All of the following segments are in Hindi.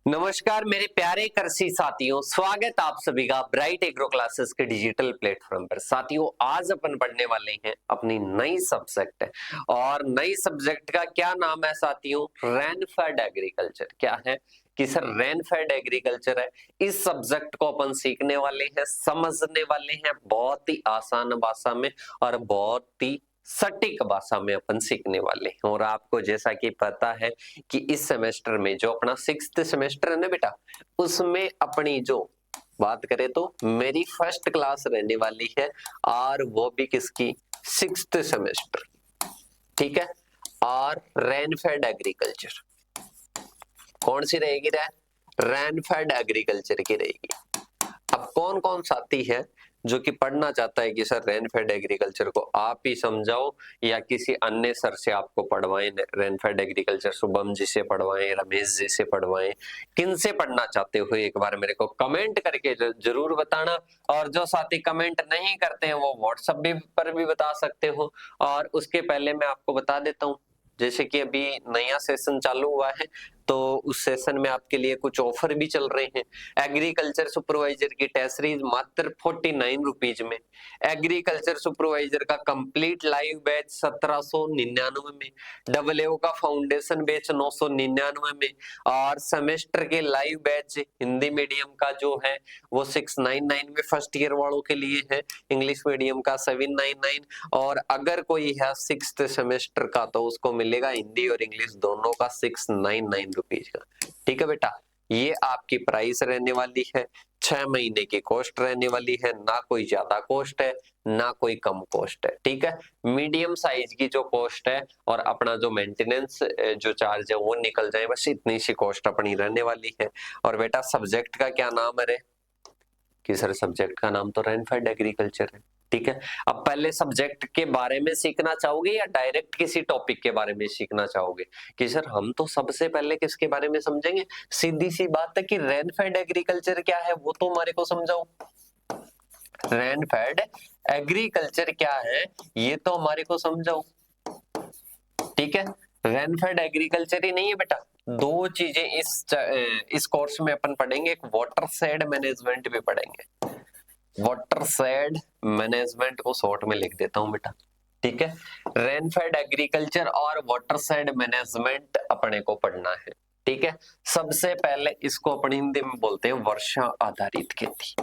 नमस्कार मेरे प्यारे कृषि साथियों, स्वागत आप सभी का ब्राइट एग्रो क्लासेस के डिजिटल प्लेटफॉर्म पर। साथियों, आज अपन पढ़ने वाले हैं अपनी नई सब्जेक्ट है और नई सब्जेक्ट का क्या नाम है साथियों? Rainfed agriculture. क्या है कि सर रेनफेड एग्रीकल्चर है। इस सब्जेक्ट को अपन सीखने वाले हैं, समझने वाले हैं बहुत ही आसान भाषा में और बहुत ही सटीक भाषा में अपन सीखने वाले हैं। और आपको जैसा कि पता है कि इस सेमेस्टर में जो अपना 6th सेमेस्टर है ना बेटा, उसमें अपनी जो बात करें तो मेरी फर्स्ट क्लास रहने वाली है और वो भी किसकी? 6th semester. ठीक है। और रेनफेड एग्रीकल्चर कौन सी रहेगी? रेनफेड एग्रीकल्चर की रहेगी। अब कौन कौन साथी है जो कि पढ़ना चाहता है कि सर रेनफेड एग्रीकल्चर को आप ही समझाओ या किसी अन्य सर से आपको पढ़वाएं? रेनफेड एग्रीकल्चर शुभम जी से पढ़वाएं, रमेश जी से पढ़वाएं, किन से पढ़ना चाहते हो एक बार मेरे को कमेंट करके जरूर बताना। और जो साथी कमेंट नहीं करते हैं वो व्हाट्सएप भी पर भी बता सकते हो। और उसके पहले मैं आपको बता देता हूँ, जैसे कि अभी नया सेशन चालू हुआ है तो उस सेशन में आपके लिए कुछ ऑफर भी चल रहे हैं। एग्रीकल्चर सुपरवाइजर की टेस्ट सीरीज मात्र 49 रुपीज में, एग्रीकल्चर सुपरवाइजर का कंप्लीट लाइव बैच 1799 में, डबल ए का फाउंडेशन बैच 999 में, और सेमेस्टर के लाइव बैच हिंदी मीडियम का जो है वो 699 में फर्स्ट ईयर वालों के लिए है, इंग्लिश मीडियम का 799, और अगर कोई है 6th सेमेस्टर का तो उसको मिलेगा हिंदी और इंग्लिश दोनों का 699 रुपीज का। ठीक है बेटा, ये आपकी प्राइस रहने वाली है। 6 महीने की कॉस्ट रहने वाली है, ना कोई ज्यादा कॉस्ट है ना कोई कम कॉस्ट है। ठीक है, मीडियम साइज की जो कॉस्ट है और अपना जो मेंटेनेंस जो चार्ज है वो निकल जाए, बस इतनी सी कॉस्ट अपनी रहने वाली है। और बेटा सब्जेक्ट का क्या नाम है? कि सर सब्जेक्ट का नाम तो रेनफेड एग्रीकल्चर है। ठीक है, अब पहले सब्जेक्ट के बारे में सीखना चाहोगे या डायरेक्ट किसी टॉपिक के बारे में सीखना चाहोगे? कि सर हम तो सबसे पहले किसके बारे में समझेंगे? सीधी सी बात है कि रेनफेड एग्रीकल्चर क्या है वो तो हमारे को समझाओ। रेनफेड एग्रीकल्चर क्या है ये तो हमारे को समझाओ। ठीक है, रेनफेड एग्रीकल्चर ही नहीं है बेटा, दो चीजें इस कोर्स में अपन पढ़ेंगे, एक वाटर शेड मैनेजमेंट भी पढ़ेंगे। वाटर शेड मैनेजमेंट को शॉर्ट में लिख देता हूं बेटा। ठीक है, रेनफेड एग्रीकल्चर और वाटर शेड मैनेजमेंट अपने को पढ़ना है। ठीक है, सबसे पहले इसको अपन हिंदी में बोलते हैं वर्षा आधारित खेती।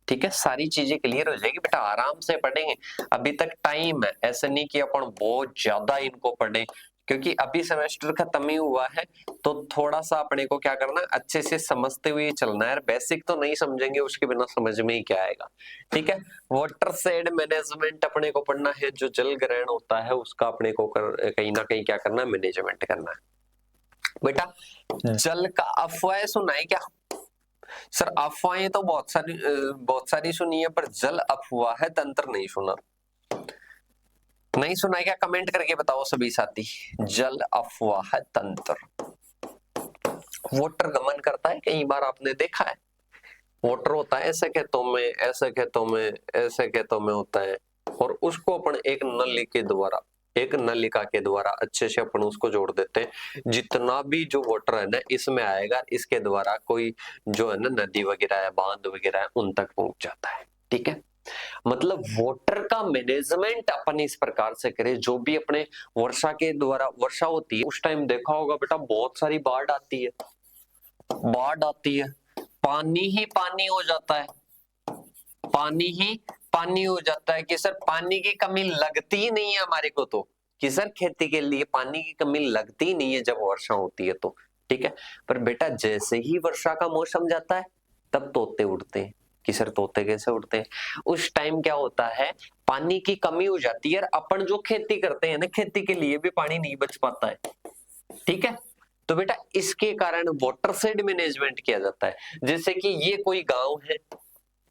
ठीक है, सारी चीजें क्लियर हो जाएगी बेटा, आराम से पढ़ेंगे। अभी तक टाइम है, ऐसा नहीं कि अपन बहुत ज्यादा इनको पढ़े, क्योंकि अभी सेमेस्टर खत्म ही हुआ है तो थोड़ा सा अपने को क्या करना है, अच्छे से समझते हुए चलना है। बेसिक तो नहीं समझेंगे, उसके बिना समझ में ही क्या आएगा। ठीक है, वाटर शेड मैनेजमेंट अपने को पढ़ना है, जो जल ग्रहण होता है उसका अपने को कहीं ना कहीं क्या करना है, मैनेजमेंट करना है। बेटा जल का अफवाह सुना है क्या? सर अफवाहें तो बहुत सारी सुनी है, पर जल अफवाह है तंत्र नहीं सुना। नहीं सुना है क्या? कमेंट करके बताओ सभी साथी। जल अफवाह तंत्र, वाटर गमन करता है, कई बार आपने देखा है वाटर होता है ऐसे खेतों में, ऐसे खेतों में, ऐसे खेतों में होता है, और उसको अपन एक नली के द्वारा, एक नलिका के द्वारा अच्छे से अपन उसको जोड़ देते हैं। जितना भी जो वाटर है ना इसमें आएगा, इसके द्वारा कोई जो है ना नदी वगैरह है, बांध वगैरह है, उन तक पहुंच जाता है। ठीक है, मतलब वाटर का मैनेजमेंट अपन इस प्रकार से करें, जो भी अपने वर्षा के द्वारा वर्षा होती है उस टाइम देखा होगा बेटा बहुत सारी बाढ़ आती है, बाढ़ आती है, पानी ही पानी हो जाता है, पानी ही पानी हो जाता है। कि सर पानी की कमी लगती ही नहीं है हमारे को, तो कि सर खेती के लिए पानी की कमी लगती ही नहीं है जब वर्षा होती है तो। ठीक है, पर बेटा जैसे ही वर्षा का मौसम जाता है तब तोते उड़ते हैं। कि सर तोते कैसे उड़ते हैं? उस टाइम क्या होता है, पानी की कमी हो जाती है, और अपन जो खेती करते हैं ना खेती के लिए भी पानी नहीं बच पाता है। ठीक है, तो बेटा इसके कारण वाटर शेड मैनेजमेंट किया जाता है। जैसे कि ये कोई गांव है,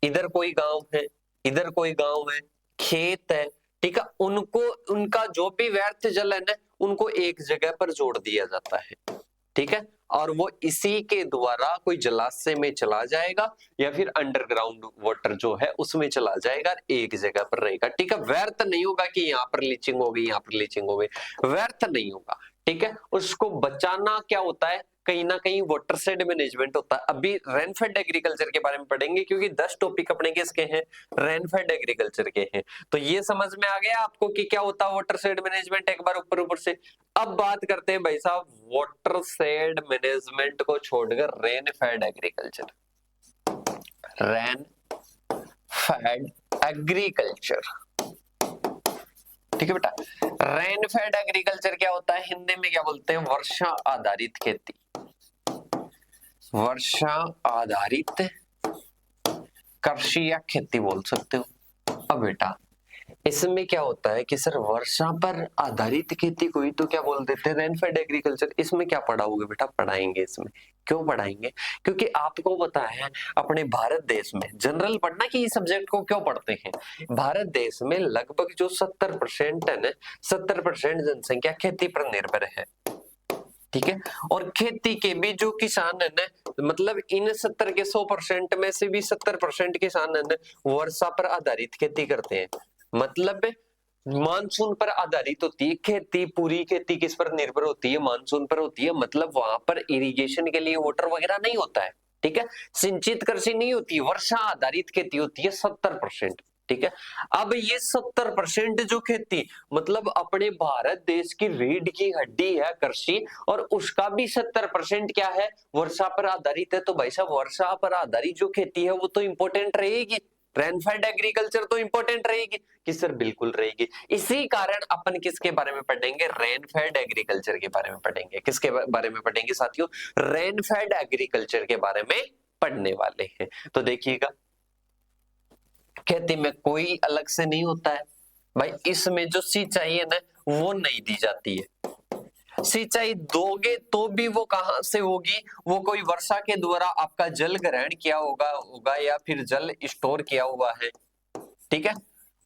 इधर कोई गांव है, इधर कोई गांव है, खेत है। ठीक है, उनको उनका जो भी व्यर्थ जल है ना उनको एक जगह पर जोड़ दिया जाता है। ठीक है, और वो इसी के द्वारा कोई जलाशय में चला जाएगा या फिर अंडरग्राउंड वाटर जो है उसमें चला जाएगा, एक जगह पर रहेगा। ठीक है, व्यर्थ नहीं होगा कि यहाँ पर लीचिंग हो गई, यहाँ पर लीचिंग हो गई, व्यर्थ नहीं होगा। ठीक है, उसको बचाना क्या होता है, कहीं ना कहीं वाटर शेड मैनेजमेंट होता है। अभी रेनफेड एग्रीकल्चर के बारे में पढ़ेंगे क्योंकि 10 टॉपिक अपने किसके हैं, रेनफेड एग्रीकल्चर के हैं। तो ये समझ में आ गया आपको कि क्या होता है वाटर शेड मैनेजमेंट, एक बार ऊपर ऊपर से। अब बात करते हैं भाई साहब वाटर शेड मैनेजमेंट को छोड़कर rainfed agriculture, rain fade agriculture, ठीक है बेटा। रेनफेड एग्रीकल्चर क्या होता है, हिंदी में क्या बोलते हैं, वर्षा आधारित खेती, वर्षा आधारित कृषि या खेती बोल सकते हो। अब बेटा इसमें क्या होता है कि सर वर्षा पर आधारित खेती को ही तो क्या बोल देते हैं, रेनफेड एग्रीकल्चर। इसमें क्या पढ़ाओगे बेटा, पढ़ाएंगे इसमें। क्यों पढ़ाएंगे, क्योंकि आपको पता है अपने भारत देश में जनरल पढ़ना कि इस सब्जेक्ट को क्यों पढ़ते हैं। भारत देश में लगभग जो 70% है ना, 70% जनसंख्या खेती पर निर्भर है, ठीक है। और खेती के भी जो किसान है ना, मतलब इन 70 के 100% में से भी 70% किसान है ना वर्षा पर आधारित खेती करते हैं। मतलब मानसून पर आधारित होती है खेती, पूरी खेती किस पर निर्भर होती है, मानसून पर होती है। मतलब वहां पर इरिगेशन के लिए वाटर वगैरह नहीं होता है, ठीक है। सिंचित कृषि नहीं होती, वर्षा आधारित खेती होती है 70%, ठीक है। अब ये 70% जो खेती, मतलब अपने भारत देश की रीढ़ की हड्डी है कृषि, और उसका भी 70% क्या है, वर्षा पर आधारित है। तो भाई साहब वर्षा पर आधारित जो खेती है वो तो इंपॉर्टेंट रहेगी, रेनफेड एग्रीकल्चर तो इंपॉर्टेंट रहेगी कि सर, बिल्कुल रहेगी। इसी कारण अपन किसके बारे में पढ़ेंगे, रेनफेड एग्रीकल्चर के बारे में पढ़ेंगे। किसके बारे में पढ़ेंगे साथियों, रेनफेड एग्रीकल्चर के बारे में पढ़ने वाले हैं। तो देखिएगा खेती में कोई अलग से नहीं होता है भाई, इसमें जो सिंचाई है ना वो नहीं दी जाती है। सिंचाई दोगे तो भी वो कहां से होगी, वो कोई वर्षा के द्वारा आपका जल ग्रहण किया होगा या फिर जल स्टोर किया हुआ है, ठीक है।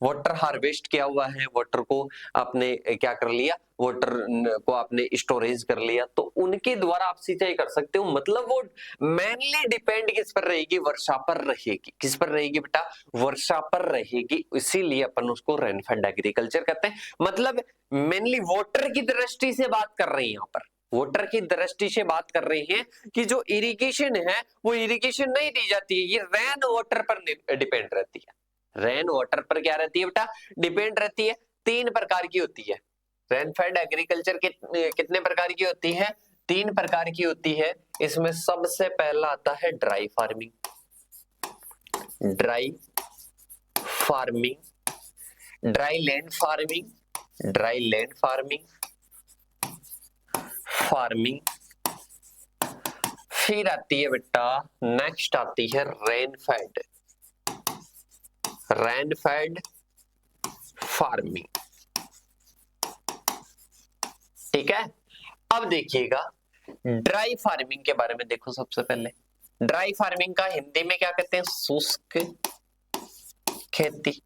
वाटर हार्वेस्ट किया हुआ है, वाटर को आपने क्या कर लिया, वाटर को आपने स्टोरेज कर लिया, तो उनके द्वारा आप सिंचाई कर सकते हो। मतलब वो मेनली डिपेंड किस पर रहेगी, वर्षा पर रहेगी। किस पर रहेगी बेटा, वर्षा पर रहेगी। इसीलिए अपन उसको रेनफेड एग्रीकल्चर कहते हैं। मतलब मेनली वाटर की दृष्टि से बात कर रहे हैं, यहाँ पर वाटर की दृष्टि से बात कर रहे हैं कि जो इरिगेशन है वो इरिगेशन नहीं दी जाती है, ये रेन वाटर पर डिपेंड रहती है। रेन वाटर पर क्या रहती है बेटा, डिपेंड रहती है। 3 प्रकार की होती है रेनफेड एग्रीकल्चर के, कितने प्रकार की होती है, 3 प्रकार की होती है। इसमें सबसे पहला आता है dry farming, dry farming, dry land farming, dry land farming, farming. फिर आती है बेटा, नेक्स्ट आती है रेनफेड, रेनफेड फार्मिंग, ठीक है। अब देखिएगा ड्राई फार्मिंग के बारे में देखो। सबसे पहले ड्राई फार्मिंग का हिंदी में क्या कहते हैं, शुष्क खेती,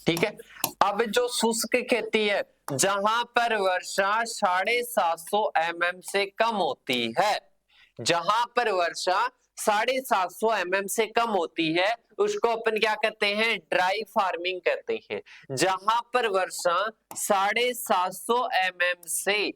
ठीक है। अब जो शुष्क खेती है, जहां पर वर्षा 750 mm से कम होती है, जहां पर वर्षा 750 mm से कम होती है, उसको अपन क्या कहते हैं, ड्राई फार्मिंग कहते हैं। जहां पर वर्षा 750 mm से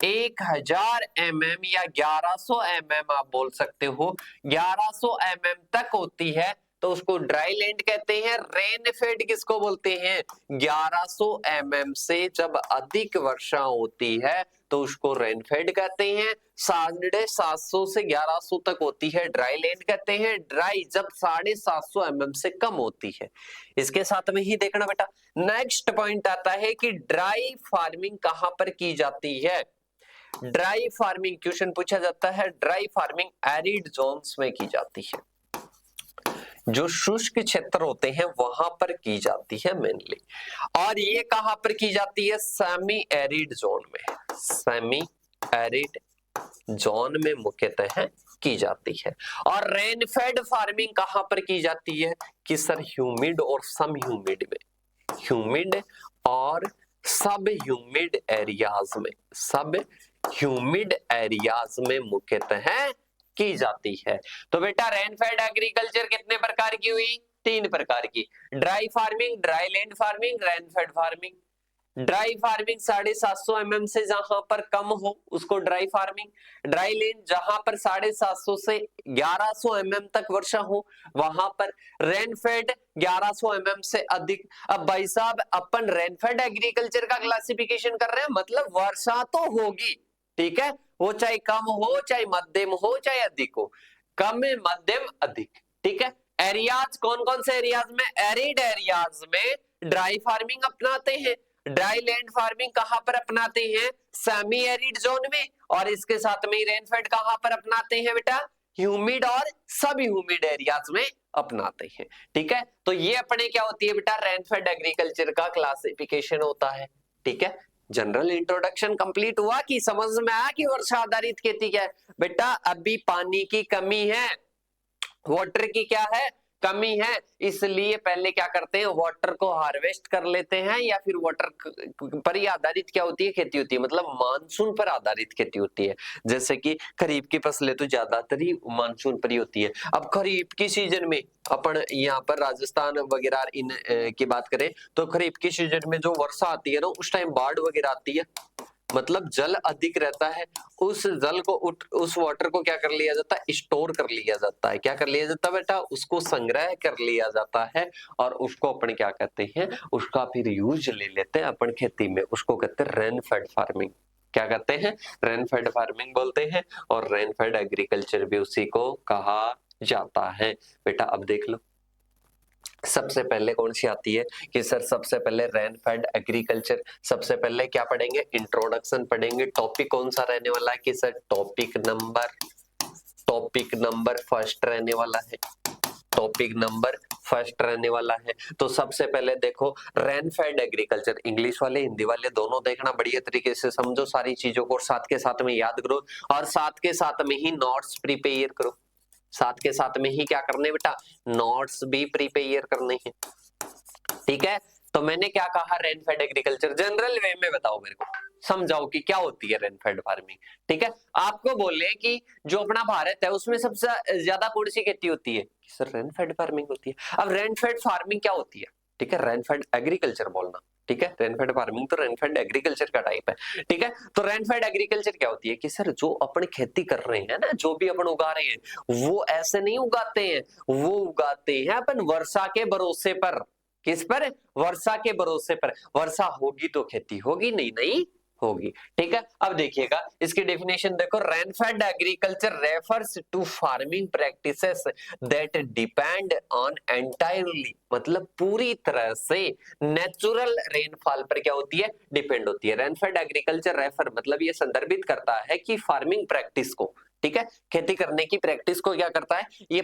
1000 mm या 1100 mm आप बोल सकते हो, 1100 mm तक होती है, तो उसको ड्राई लैंड कहते हैं। रेनफेड किसको बोलते हैं, 1100 mm से जब अधिक वर्षा होती है तो उसको रेनफेड कहते हैं। 750 से 1100 तक होती है, ड्राई लैंड कहते हैं। ड्राई जब 750 mm से कम होती है। इसके साथ में ही देखना बेटा, नेक्स्ट पॉइंट आता है कि ड्राई फार्मिंग कहां पर की जाती है। ड्राई फार्मिंग क्वेश्चन पूछा जाता है, ड्राई फार्मिंग एरिड जोन्स में की जाती है, जो शुष्क क्षेत्र होते हैं वहां पर की जाती है मेनली। और ये कहां पर की जाती है, सेमी एरिड जोन में, सेमी एरिड जोन में मुख्यतः की जाती है। और रेनफेड फार्मिंग कहां पर की जाती है कि सर, ह्यूमिड और सम ह्यूमिड में, ह्यूमिड और सब ह्यूमिड एरियाज में, सब ह्यूमिड एरियाज में मुख्यतः की जाती है। तो बेटा रेनफेड एग्रीकल्चर कितने प्रकार की हुई, 3 प्रकार की, dry farming, dry land farming, rainfed farming. Dry farming 750 mm से जहां पर कम हो उसको ड्राई फार्मिंग, ड्राई लैंड जहां पर 750 से 1100 mm तक वर्षा हो वहां पर, रेनफेड 1100 mm से अधिक। अब भाई साहब अपन रेनफेड एग्रीकल्चर का क्लासिफिकेशन कर रहे हैं, मतलब वर्षा तो होगी, ठीक है, वो चाहे कम हो चाहे मध्यम हो चाहे अधिक हो, कम मध्यम अधिक, ठीक है। एरियाज कौन कौन से एरियाज में, एरिड एरियाज में ड्राई फार्मिंग अपनाते हैं, ड्राई लैंड फार्मिंग कहां पर अपनाते हैं, सेमी एरिड जोन में, और इसके साथ में रेनफेड कहां पर अपनाते हैं बेटा, ह्यूमिड और सब ह्यूमिड एरियाज में अपनाते हैं, ठीक है। तो ये अपने क्या होती है बेटा, रेनफेड एग्रीकल्चर का क्लासिफिकेशन होता है, ठीक है। जनरल इंट्रोडक्शन कंप्लीट हुआ कि समझ में आया कि वर्षा आधारित खेती क्या है बेटा। अभी पानी की कमी है, वाटर की क्या है, कमी है, इसलिए पहले क्या करते हैं, वाटर को हार्वेस्ट कर लेते हैं, या फिर वाटर पर ही आधारित क्या होती है, खेती होती है, मतलब मानसून पर आधारित खेती होती है। जैसे कि खरीफ की फसलें तो ज्यादातर ही मानसून पर ही होती है। अब खरीफ की सीजन में अपन यहाँ पर राजस्थान वगैरह इन की बात करें तो खरीफ की सीजन में जो वर्षा आती है ना, उस टाइम बाढ़ वगैरह आती है, मतलब जल अधिक रहता है, उस जल को उस वाटर को क्या कर लिया जाता है, स्टोर कर लिया जाता है, क्या कर लिया जाता है बेटा, उसको संग्रह कर लिया जाता है, और उसको अपन क्या कहते हैं, उसका फिर यूज ले लेते हैं अपन खेती में, उसको कहते हैं रेन फेड फार्मिंग। क्या कहते हैं, रेन फेड फार्मिंग बोलते हैं, और रेन फेड एग्रीकल्चर भी उसी को कहा जाता है बेटा। अब देख लो सबसे पहले कौन सी आती है कि सर सबसे पहले रेन फेड एग्रीकल्चर, सबसे पहले क्या पढ़ेंगे, इंट्रोडक्शन पढ़ेंगे। टॉपिक कौन सा रहने वाला है कि सर टॉपिक नंबर फर्स्ट रहने वाला है, टॉपिक नंबर फर्स्ट रहने वाला है। तो सबसे पहले देखो रेन फेड एग्रीकल्चर, इंग्लिश वाले हिंदी वाले दोनों देखना, बढ़िया तरीके से समझो सारी चीजों को, साथ के साथ में याद करो, और साथ के साथ में ही नोट्स प्रिपेयर करो, साथ के साथ में ही क्या करने बेटा, नोट्स भी प्रिपेयर करने हैं, ठीक है। तो मैंने क्या कहा, रेनफेड एग्रीकल्चर, जनरल वे में बताओ मेरे को, समझाओ कि क्या होती है रेनफेड फार्मिंग, ठीक है। आपको बोले कि जो अपना भारत है उसमें सबसे ज्यादा कौन सी खेती होती है, सर रेनफेड फार्मिंग होती है। अब रेनफेड फार्मिंग क्या होती है, ठीक है, रेनफेड एग्रीकल्चर बोलना, ठीक है, रेनफेड फार्मिंग तो रेनफेड एग्रीकल्चर का टाइप है, ठीक है। तो रेनफेड एग्रीकल्चर क्या होती है कि सर जो अपन खेती कर रहे हैं ना, जो भी अपन उगा रहे हैं वो ऐसे नहीं उगाते हैं, वो उगाते हैं अपन वर्षा के भरोसे पर, किस पर, वर्षा के भरोसे पर, वर्षा होगी तो खेती होगी, नहीं नहीं होगी, ठीक है। अब देखिएगा इसकी डेफिनेशन देखो, rainfed agriculture refers to farming practices that depend on entirely, मतलब पूरी तरह से नेचुरल रेनफॉल पर क्या होती है, डिपेंड होती है। रेनफेड एग्रीकल्चर रेफर मतलब ये संदर्भित करता है कि फार्मिंग प्रैक्टिस को, ठीक है, खेती करने की प्रैक्टिस को क्या करता है, ये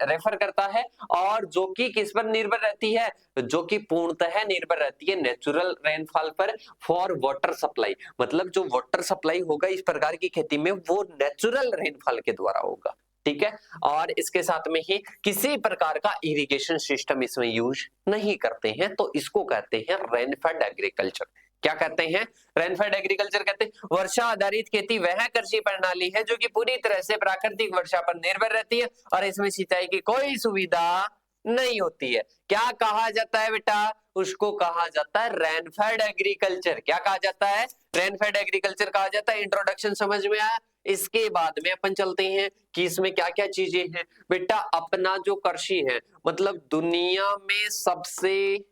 रेफर करता है, और जो कि किस पर निर्भर रहती है, जो कि पूर्णतः निर्भर रहती है नेचुरल रेनफॉल पर फॉर वाटर सप्लाई, मतलब जो वाटर सप्लाई होगा इस प्रकार की खेती में वो नेचुरल रेनफॉल के द्वारा होगा, ठीक है। और इसके साथ में ही किसी प्रकार का इरिगेशन सिस्टम इसमें यूज नहीं करते हैं, तो इसको कहते हैं रेनफेड एग्रीकल्चर। क्या कहते हैं, रेनफेड एग्रीकल्चर कहते हैं वर्षा आधारित खेती वह कृषि प्रणाली है जो कि पूरी तरह से प्राकृतिक वर्षा पर निर्भर रहती है और इसमें सिंचाई की कोई सुविधा नहीं होती है। क्या कहा जाता है बेटा, उसको कहा जाता है रेनफेड एग्रीकल्चर। क्या कहा जाता है, रेनफेड एग्रीकल्चर कहा जाता है। इंट्रोडक्शन समझ में आया। इसके बाद में अपन चलते हैं कि इसमें क्या क्या चीजें हैं बेटा। अपना जो कृषि है मतलब दुनिया में सबसे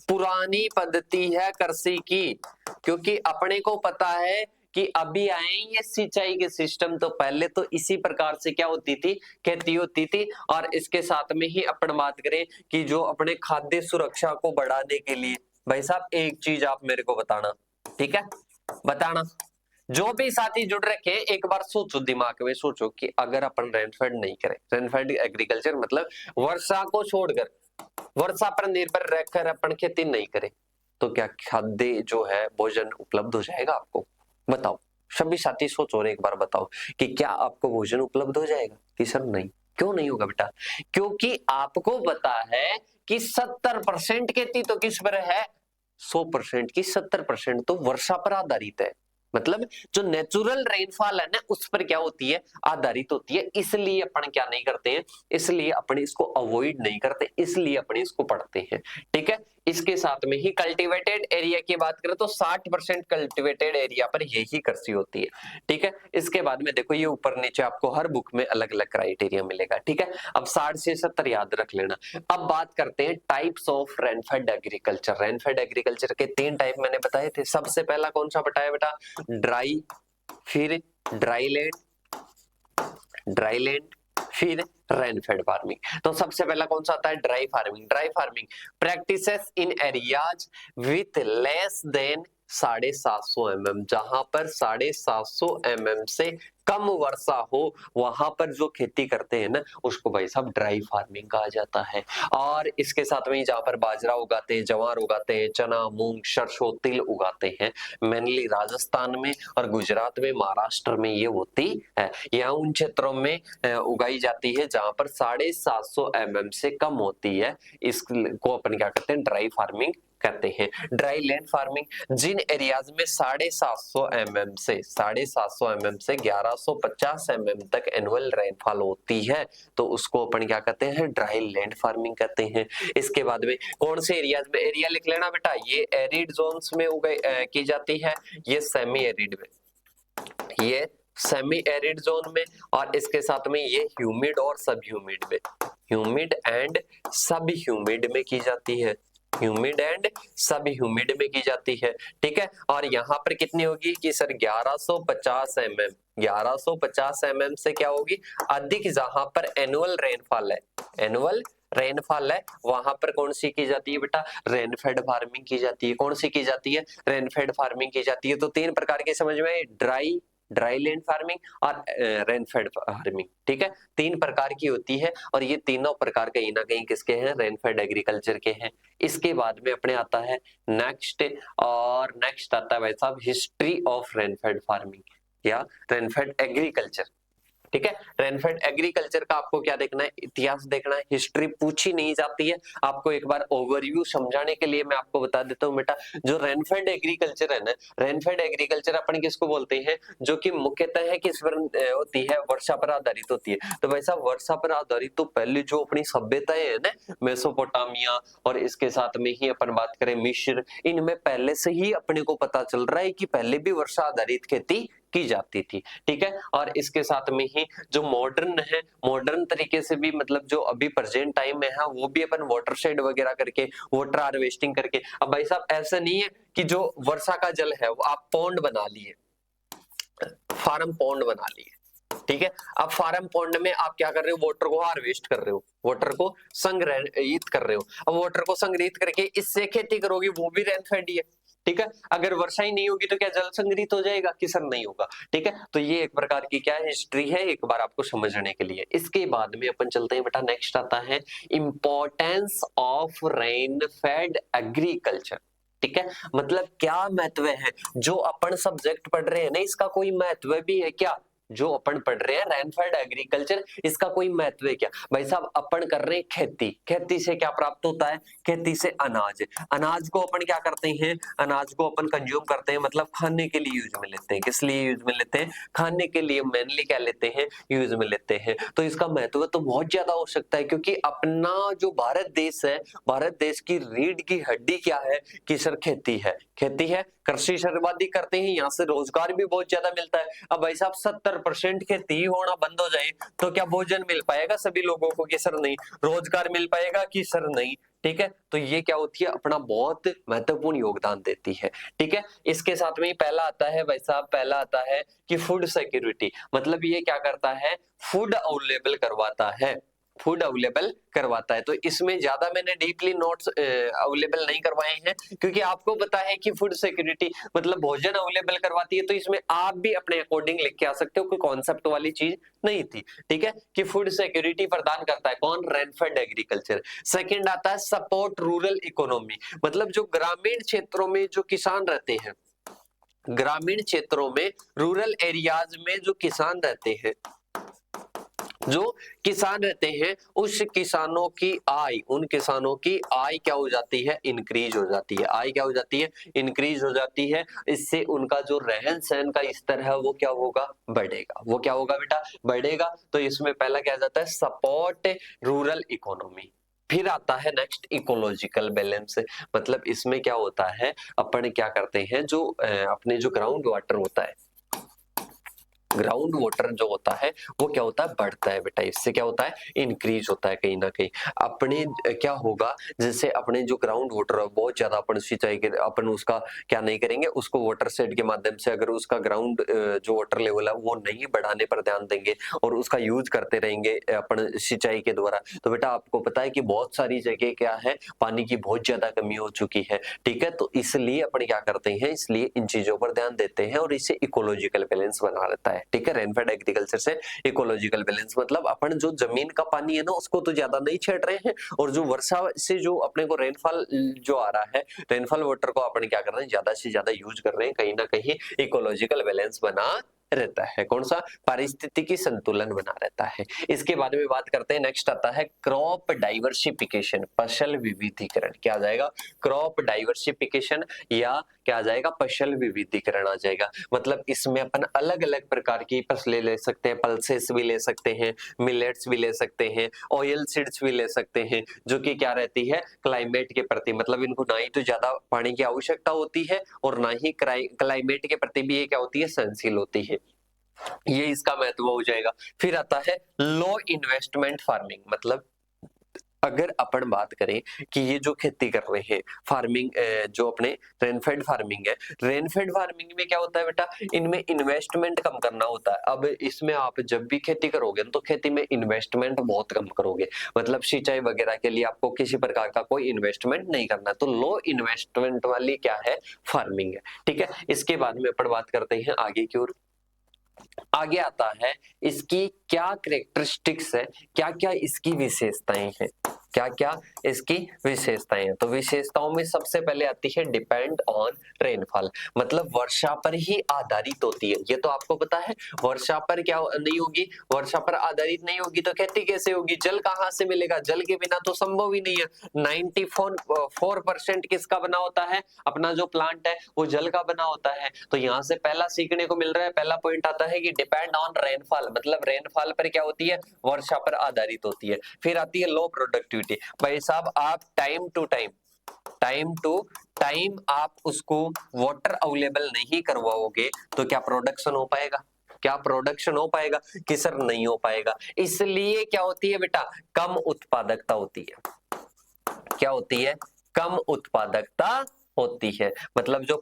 पुरानी पद्धति है कृषि की, क्योंकि अपने को पता है कि अभी आए ये सिंचाई के सिस्टम, तो पहले तो इसी प्रकार से क्या होती थी, खेती होती थी। और इसके साथ में ही अपन बात करें कि जो अपने खाद्य सुरक्षा को बढ़ाने के लिए, भाई साहब एक चीज आप मेरे को बताना, ठीक है, बताना। जो भी साथी जुड़ रखे एक बार सोचो, दिमाग में सोचो कि अगर अपन रेनफेड नहीं करें, रेनफेड एग्रीकल्चर मतलब वर्षा को छोड़कर, वर्षा पर निर्भर रहकर अपन खेती नहीं करें, तो क्या खाद्य जो है भोजन उपलब्ध हो जाएगा आपको, बताओ। सभी साथी सोचो और एक बार बताओ कि क्या आपको भोजन उपलब्ध हो जाएगा कि सर नहीं। क्यों नहीं होगा बेटा, क्योंकि आपको पता है कि 70% खेती तो किस पर है, 100% की 70% तो वर्षा पर आधारित है। मतलब जो नेचुरल रेनफॉल है ना उस पर क्या होती है, आधारित होती है, इसलिए अपन क्या नहीं करते हैं, इसलिए अपन इसको अवॉइड नहीं करते, इसलिए अपन इसको पढ़ते हैं। ठीक है, इसके साथ में ही कल्टीवेटेड एरिया की बात करें तो 60% कल्टीवेटेड एरिया पर यही कृषि होती है। ठीक है, इसके बाद में देखो ये ऊपर नीचे आपको हर बुक में अलग अलग क्राइटेरिया मिलेगा। ठीक है, अब 60 से 70 याद रख लेना। अब बात करते हैं types of rainfed agriculture. Rainfed agriculture के 3 टाइप मैंने बताए थे। सबसे पहला कौन सा बताया बेटा, ड्राई, फिर ड्राई लैंड, फिर रेनफेड फार्मिंग। तो सबसे पहला कौन सा आता है, dry farming. Dry farming practices in areas with less than 750 mm, जहां पर 750 mm से कम वर्षा हो वहां पर जो खेती करते हैं ना उसको भाई साहब ड्राई फार्मिंग कहा जाता है। और इसके साथ में जहां पर बाजरा उगाते हैं, जवार उगाते हैं, चना, मूंग, सरसों, तिल उगाते हैं, मेनली राजस्थान में और गुजरात में, महाराष्ट्र में ये होती है। यह उन क्षेत्रों में उगाई जाती है जहां पर 750 mm से कम होती है। इसको अपन क्या करते हैं, ड्राई फार्मिंग करते हैं। ड्राई लैंड फार्मिंग जिन एरियाज में 750 mm से 1150 mm तक एनुअल रेनफॉल होती है तो उसको अपन क्या कहते हैं, ड्राई लैंड फार्मिंग कहते हैं। इसके बाद में कौन से एरियाज में, एरिया लिख लेना बेटा, ये एरिड जोन्स में की जाती है, ये सेमी एरिड में, ये सेमी एरिड जोन में, और इसके साथ में ये ह्यूमिड और सब ह्यूमिड में, ह्यूमिड एंड सब ह्यूमिड में की जाती है, ह्यूमिड एंड सब ह्यूमिड में की जाती है। ठीक है, और यहाँ पर कितनी होगी कि सर 1150 mm, 1150 mm से क्या होगी, अधिक, जहां पर एनुअल रेनफॉल है, एनुअल रेनफॉल है वहां पर कौन सी की जाती है बेटा, रेनफेड फार्मिंग की जाती है। कौन सी की जाती है, रेनफेड फार्मिंग की जाती है। तो 3 प्रकार के समझ में, ड्राई लैंड फार्मिंग और रेनफेड फार्मिंग। ठीक है, 3 प्रकार की होती है और ये तीनों प्रकार कहीं ना कहीं किसके हैं, रेनफेड एग्रीकल्चर के हैं। इसके बाद में अपने आता है नेक्स्ट, और नेक्स्ट आता है भाई साहब हिस्ट्री ऑफ रेनफेड फार्मिंग या रेनफेड एग्रीकल्चर। ठीक है, रेनफेड एग्रीकल्चर का आपको क्या देखना है, इतिहास देखना है, हिस्ट्री पूछी नहीं जाती है। आपको एक बार ओवरव्यू समझाने के लिए मैं आपको बता देता हूँ बेटा, जो रेनफेड एग्रीकल्चर है ना, रेनफेड एग्रीकल्चर अपन किसको बोलते हैं, जो कि मुख्यतः है किस पर होती है, वर्षा पर आधारित होती है। तो वैसा वर्षा पर आधारित तो पहले जो अपनी सभ्यताएं है ना, मेसोपोटामिया और इसके साथ में ही अपन बात करें मिस्र, इनमें पहले से ही अपने को पता चल रहा है कि पहले भी वर्षा आधारित खेती की जाती थी। ठीक है, और इसके साथ में ही जो मॉडर्न है, मॉडर्न तरीके से भी, मतलब जो अभी प्रेजेंट टाइम में है वो भी अपन वाटर शेड वगैरह करके, वाटर हार्वेस्टिंग करके। अब भाई साहब ऐसा नहीं है कि जो वर्षा का जल है वो आप पॉन्ड बना लिए, फार्म पॉन्ड बना लिए। ठीक है, अब फार्म पॉन्ड में आप क्या कर रहे हो, वाटर को हार्वेस्ट कर रहे हो, वाटर को संग्रहित कर रहे हो। अब वाटर को संग्रहित करके इससे खेती करोगे, वो भी रेनफेड ही है। ठीक है, अगर वर्षा ही नहीं होगी तो क्या जल संग्रहित हो जाएगा, किसर नहीं होगा। ठीक है, तो ये एक प्रकार की क्या हिस्ट्री है, एक बार आपको समझने के लिए। इसके बाद में अपन चलते हैं बेटा, नेक्स्ट आता है इंपॉर्टेंस ऑफ रेनफेड एग्रीकल्चर। ठीक है, मतलब क्या महत्व है, जो अपन सब्जेक्ट पढ़ रहे हैं ना इसका कोई महत्व भी है क्या, जो अपन पढ़ रहे हैं रेनफेड एग्रीकल्चर, इसका कोई महत्व है क्या। भाई साहब अपन कर रहे हैं खेती, खेती से क्या प्राप्त होता है, खेती से अनाज, अनाज को अपन क्या करते हैं, अनाज को अपन कंज्यूम करते हैं, मतलब खाने के लिए यूज में लेते हैं। किस लिए यूज में लेते हैं, खाने के लिए मेनली क्या लेते हैं, यूज में लेते हैं। तो इसका महत्व तो बहुत ज्यादा हो सकता है, क्योंकि अपना जो भारत देश है, भारत देश की रीढ़ की हड्डी क्या है कि सर खेती है, खेती है, कृषि सर्वादी करते हैं, यहाँ से रोजगार भी बहुत ज्यादा मिलता है। अब भाई साहब 70% खेती होना बंद हो जाए तो क्या भोजन मिल पाएगा सभी लोगों को कि सर नहीं, रोजगार मिल पाएगा कि सर नहीं। ठीक है, तो ये क्या होती है, अपना बहुत महत्वपूर्ण योगदान देती है। ठीक है, इसके साथ में पहला आता है भाई साहब, पहला आता है कि फूड सिक्योरिटी, मतलब ये क्या करता है, फूड अवेलेबल करवाता है, फूड अवेलेबल करवाता है। तो इसमें ज्यादा मैंने डीपली नोट्स अवेलेबल नहीं करवाए हैं, क्योंकि आपको पता है कि फूड सिक्योरिटी मतलब भोजन अवेलेबल करवाती है, तो इसमें आप भी अपने अकॉर्डिंग लिख के आ सकते हो, कोई कॉन्सेप्ट वाली चीज नहीं थी। ठीक है, कि फूड सिक्योरिटी प्रदान करता है कौन, रेनफेड एग्रीकल्चर। सेकंड आता है सपोर्ट रूरल इकोनॉमी, मतलब जो ग्रामीण क्षेत्रों में जो किसान रहते हैं, ग्रामीण क्षेत्रों में, रूरल एरियाज में जो किसान रहते हैं, जो किसान रहते हैं उस किसानों की आय, उन किसानों की आय क्या हो जाती है, इंक्रीज हो जाती है। आय क्या हो जाती है, इंक्रीज हो जाती है। इससे उनका जो रहन सहन का स्तर है वो क्या होगा, बढ़ेगा। वो क्या होगा बेटा, बढ़ेगा। तो इसमें पहला क्या आ जाता है, सपोर्ट रूरल इकोनॉमी। फिर आता है नेक्स्ट इकोलॉजिकल बैलेंस। मतलब इसमें क्या होता है, अपन क्या करते हैं, जो अपने जो ग्राउंड वाटर होता है, ग्राउंड वाटर जो होता है वो क्या होता है, बढ़ता है बेटा। इससे क्या होता है, इंक्रीज होता है कहीं ना कहीं। अपने क्या होगा, जैसे अपने जो ग्राउंड वाटर है बहुत ज्यादा अपन सिंचाई के, अपन उसका क्या नहीं करेंगे, उसको वाटर शेड के माध्यम से अगर उसका ग्राउंड जो वाटर लेवल है वो नहीं बढ़ाने पर ध्यान देंगे और उसका यूज करते रहेंगे अपन सिंचाई के द्वारा, तो बेटा आपको पता है कि बहुत सारी जगह क्या है, पानी की बहुत ज्यादा कमी हो चुकी है। ठीक है, तो इसलिए अपन क्या करते हैं, इसलिए इन चीजों पर ध्यान देते हैं और इससे इकोलॉजिकल बैलेंस बना रहता है। ठीक है, रेनफेड एग्रीकल्चर से इकोलॉजिकल बैलेंस मतलब अपन जो जमीन का पानी है ना उसको तो ज्यादा नहीं छेड़ रहे हैं, और जो वर्षा से जो अपने को रेनफॉल जो आ रहा है, रेनफॉल वाटर को अपन क्या कर रहे हैं, ज्यादा से ज्यादा यूज कर रहे हैं। कहीं ना कहीं इकोलॉजिकल बैलेंस बना रहता है। कौन सा, पारिस्थितिकी संतुलन बना रहता है। इसके बारे में बात करते हैं। नेक्स्ट आता है क्रॉप डाइवर्सिफिकेशन, फसल विविधीकरण। क्या आ जाएगा, क्रॉप डाइवर्सिफिकेशन या क्या आ जाएगा, फसल विविधीकरण आ जाएगा। मतलब इसमें अपन अलग अलग प्रकार की फसलें ले सकते हैं, पल्सेस भी ले सकते हैं, मिलेट्स भी ले सकते हैं, ऑयल सीड्स भी ले सकते हैं, जो कि क्या रहती है, क्लाइमेट के प्रति, मतलब इनको ना ही तो ज्यादा पानी की आवश्यकता होती है और ना ही क्लाइमेट के प्रति भी ये क्या होती है, सहनशील होती है। ये इसका महत्व हो जाएगा। फिर आता है लो इन्वेस्टमेंट फार्मिंग। मतलब अगर अपन बात करें कि ये जो खेती कर रहे हैं, फार्मिंग जो अपने रेनफेड फार्मिंग है, रेनफेड फार्मिंग में क्या होता है बेटा, इनमें इन्वेस्टमेंट कम करना होता है। अब इसमें आप जब भी खेती करोगे तो खेती में इन्वेस्टमेंट बहुत कम करोगे, मतलब सिंचाई वगैरह के लिए आपको किसी प्रकार का कोई इन्वेस्टमेंट नहीं करना, तो लो इन्वेस्टमेंट वाली क्या है, फार्मिंग है। ठीक है, इसके बाद में अपन बात करते हैं आगे की ओर। आगे आता है इसकी क्या करेक्टरिस्टिक्स है, क्या क्या इसकी विशेषताएं हैं, क्या क्या इसकी विशेषताएं हैं। तो विशेषताओं में सबसे पहले आती है डिपेंड ऑन रेनफॉल, मतलब वर्षा पर ही आधारित होती है। ये तो आपको पता है, वर्षा पर क्या नहीं होगी, वर्षा पर आधारित नहीं होगी तो खेती कैसे होगी, जल कहां से मिलेगा, जल के बिना तो संभव ही नहीं है। 94% किसका बना होता है, अपना जो प्लांट है वो जल का बना होता है। तो यहाँ से पहला सीखने को मिल रहा है, पहला पॉइंट आता है कि डिपेंड ऑन रेनफॉल, मतलब रेनफॉल पर क्या होती है, वर्षा पर आधारित होती है। फिर आती है लो प्रोडक्टिविटी। भाई साहब आप टाइम टू टाइम आप उसको वाटर अवेलेबल नहीं करवाओगे तो क्या प्रोडक्शन हो पाएगा, क्या प्रोडक्शन हो पाएगा कि सर नहीं हो पाएगा। इसलिए क्या होती है बेटा, कम उत्पादकता होती है। क्या होती है, कम उत्पादकता होती है। मतलब जो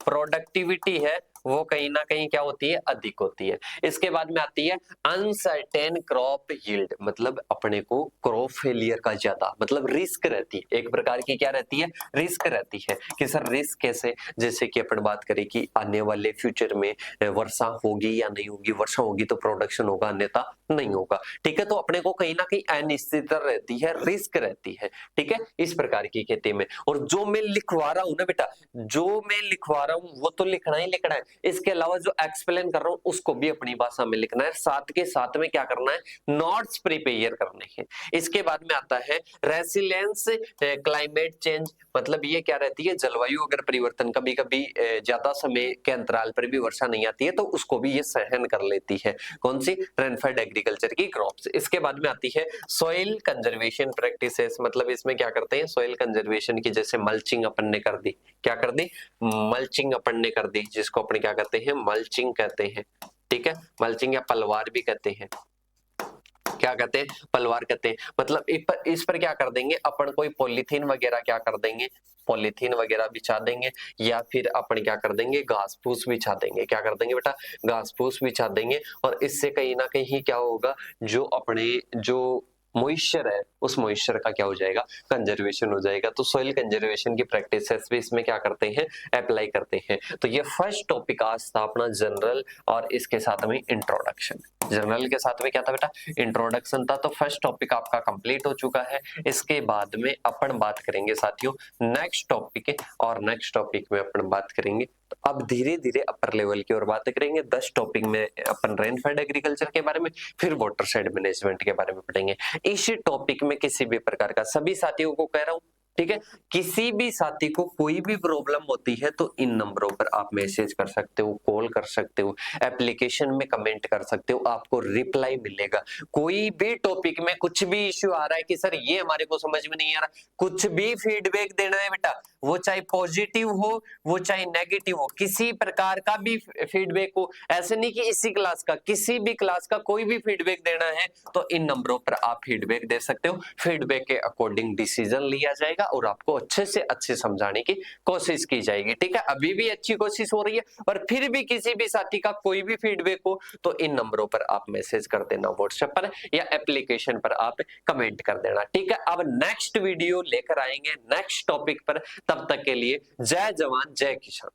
प्रोडक्टिविटी है वो कहीं ना कहीं क्या होती है, अधिक होती है। इसके बाद में आती है अनसर्टेन क्रॉप यील्ड, मतलब अपने को क्रॉप फेलियर का ज्यादा मतलब रिस्क रहती है, एक प्रकार की क्या रहती है, रिस्क रहती है। कि सर रिस्क कैसे, जैसे कि अपन बात करें कि आने वाले फ्यूचर में वर्षा होगी या नहीं होगी, वर्षा होगी तो प्रोडक्शन होगा, अन्यथा नहीं होगा। ठीक है, तो अपने को कहीं ना कहीं अनिश्चितता रहती है, रिस्क रहती है। ठीक है, इस प्रकार की खेती में। और जो मैं लिखवा रहा हूं ना बेटा, जो मैं लिखवा रहा हूं वो तो लिखना ही लिखना है, इसके अलावा जो एक्सप्लेन कर रहा हूं उसको भी अपनी भाषा में लिखना है, साथ के साथ में क्या करना है, नोट्स प्रिपेयर करने हैं। इसके बाद में आता है रेसिलियंस क्लाइमेट चेंज, मतलब ये क्या रहती है, जलवायु अगर परिवर्तन, कभी कभी ज्यादा समय के अंतराल पर भी वर्षा नहीं आती है तो उसको भी ये सहन कर लेती है। कौन सी, रेनफेड एग्रीकल्चर की क्रॉप्स। इसके बाद में आती है सॉइल कंजर्वेशन प्रैक्टिसेस, मतलब इसमें क्या करते हैं, सॉइल कंजर्वेशन की, जैसे मल्चिंग अपन ने कर दी, क्या कर दी, मल्चिंग अपन ने कर दी, जिसको अपन क्या कहते हैं, मल्चिंग कहते हैं। ठीक है, मल्चिंग या पलवार भी कहते हैं, क्या कहते हैं, पलवार कहते हैं। मतलब इस पर क्या कर देंगे अपन, कोई पॉलीथीन वगैरह क्या कर देंगे, पॉलीथीन वगैरह बिछा देंगे, या फिर अपन क्या कर देंगे, घास फूस बिछा देंगे। क्या कर देंगे बेटा, घास फूस बिछा देंगे। और इससे कहीं ना कहीं क्या होगा, जो अपने जो मॉइस्चर है उस मॉइस्चर का क्या हो जाएगा, कंजर्वेशन हो जाएगा। तो सॉइल कंजर्वेशन की प्रैक्टिसेस भी इसमें क्या करते हैं, अप्लाई करते हैं। तो ये फर्स्ट टॉपिक आज था अपना जनरल और इसके साथ में इंट्रोडक्शन। जनरल के साथ में क्या था बेटा, इंट्रोडक्शन था। तो फर्स्ट टॉपिक आपका कंप्लीट हो चुका है। इसके बाद में अपन बात करेंगे साथियों नेक्स्ट टॉपिक है, और नेक्स्ट टॉपिक में अपन बात करेंगे अब धीरे धीरे अपर लेवल की ओर बात करेंगे। 10 टॉपिक में अपन रेनफेड एग्रीकल्चर के बारे में, फिर वाटर शेड मैनेजमेंट के बारे में पढ़ेंगे। इस टॉपिक में किसी भी प्रकार का, सभी साथियों को कह रहा हूं, ठीक है, किसी भी साथी को कोई भी प्रॉब्लम होती है तो इन नंबरों पर आप मैसेज कर सकते हो, कॉल कर सकते हो, एप्लीकेशन में कमेंट कर सकते हो, आपको रिप्लाई मिलेगा। कोई भी टॉपिक में कुछ भी इश्यू आ रहा है कि सर ये हमारे को समझ में नहीं आ रहा, कुछ भी फीडबैक देना है बेटा, वो चाहे पॉजिटिव हो वो चाहे नेगेटिव हो, किसी प्रकार का भी फीडबैक हो, ऐसे नहीं कि इसी क्लास का, किसी भी क्लास का कोई भी फीडबैक देना है तो इन नंबरों पर आप फीडबैक दे सकते हो। फीडबैक के अकॉर्डिंग डिसीजन लिया जाएगा और आपको अच्छे से अच्छे समझाने की कोशिश की जाएगी, ठीक है। अभी भी अच्छी कोशिश हो रही है, और फिर भी किसी भी साथी का कोई भी फीडबैक हो तो इन नंबरों पर आप मैसेज कर देना, व्हाट्सएप पर या एप्लीकेशन पर आप कमेंट कर देना, ठीक है। अब नेक्स्ट वीडियो लेकर आएंगे नेक्स्ट टॉपिक पर, तब तक के लिए जय जवान जय किसान।